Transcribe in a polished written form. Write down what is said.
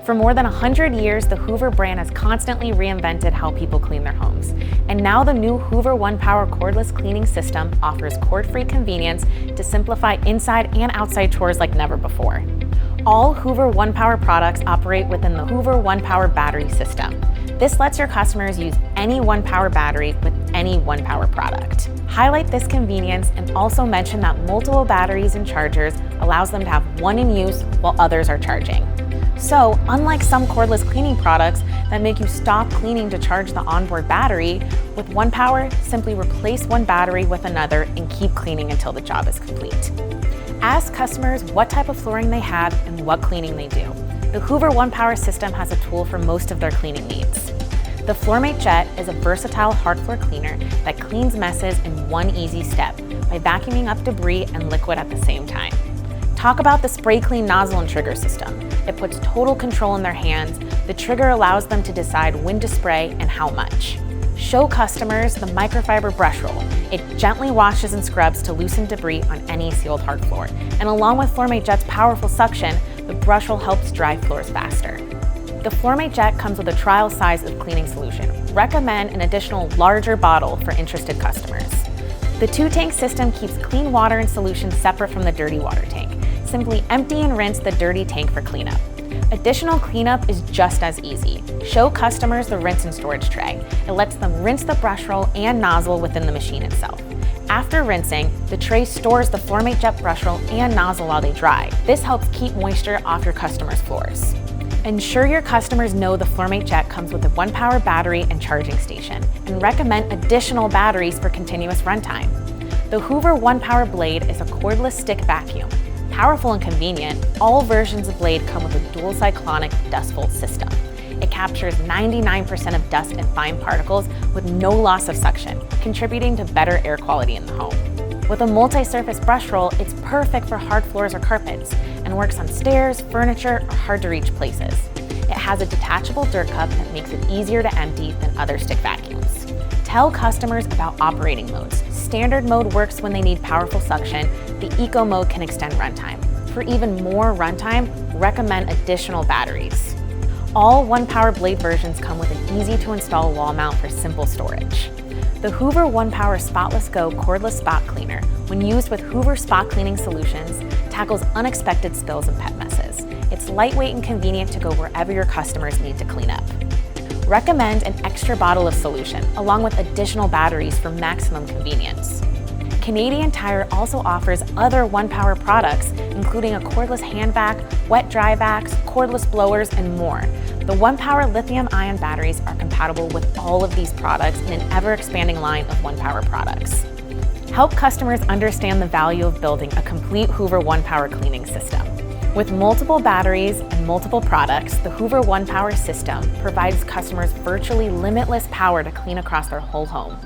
For more than 100 years, the Hoover brand has constantly reinvented how people clean their homes. And now the new Hoover ONEPWR cordless cleaning system offers cord-free convenience to simplify inside and outside chores like never before. All Hoover ONEPWR products operate within the Hoover ONEPWR battery system. This lets your customers use any ONEPWR battery with any ONEPWR product. Highlight this convenience and also mention that multiple batteries and chargers allows them to have one in use while others are charging. So, unlike some cordless cleaning products that make you stop cleaning to charge the onboard battery, with ONEPWR, simply replace one battery with another and keep cleaning until the job is complete. Ask customers what type of flooring they have and what cleaning they do. The Hoover ONEPWR system has a tool for most of their cleaning needs. The FloorMate Jet is a versatile hard floor cleaner that cleans messes in one easy step by vacuuming up debris and liquid at the same time. Talk about the spray clean nozzle and trigger system. It puts total control in their hands. The trigger allows them to decide when to spray and how much. Show customers the microfiber brush roll. It gently washes and scrubs to loosen debris on any sealed hard floor. And along with FloorMate Jet's powerful suction, the brush roll helps dry floors faster. The FloorMate Jet comes with a trial size of cleaning solution. Recommend an additional larger bottle for interested customers. The two-tank system keeps clean water and solution separate from the dirty water tank. Simply empty and rinse the dirty tank for cleanup. Additional cleanup is just as easy. Show customers the rinse and storage tray. It lets them rinse the brush roll and nozzle within the machine itself. After rinsing, the tray stores the FloorMate Jet brush roll and nozzle while they dry. This helps keep moisture off your customers' floors. Ensure your customers know the FloorMate Jet comes with a ONEPWR battery and charging station, and recommend additional batteries for continuous runtime. The Hoover ONEPWR blade is a cordless stick vacuum. Powerful and convenient, all versions of blade come with a dual cyclonic dust volt system. It captures 99% of dust and fine particles with no loss of suction, contributing to better air quality in the home. With a multi-surface brush roll, it's perfect for hard floors or carpets and works on stairs, furniture, or hard-to-reach places. It has a detachable dirt cup that makes it easier to empty than other stick vacuums. Tell customers about operating modes. Standard mode works when they need powerful suction. The Eco mode can extend runtime. For even more runtime, recommend additional batteries. All ONEPWR blade versions come with an easy-to-install wall mount for simple storage. The Hoover ONEPWR Spotless Go cordless spot cleaner, when used with Hoover spot cleaning solutions, tackles unexpected spills and pet messes. It's lightweight and convenient to go wherever your customers need to clean up. Recommend an extra bottle of solution, along with additional batteries for maximum convenience. Canadian Tire also offers other ONEPWR products, including a cordless hand vac, wet dry vacs, cordless blowers, and more. The ONEPWR lithium-ion batteries are compatible with all of these products in an ever-expanding line of ONEPWR products. Help customers understand the value of building a complete Hoover ONEPWR cleaning system. With multiple batteries and multiple products, the Hoover ONEPWR system provides customers virtually limitless power to clean across their whole home.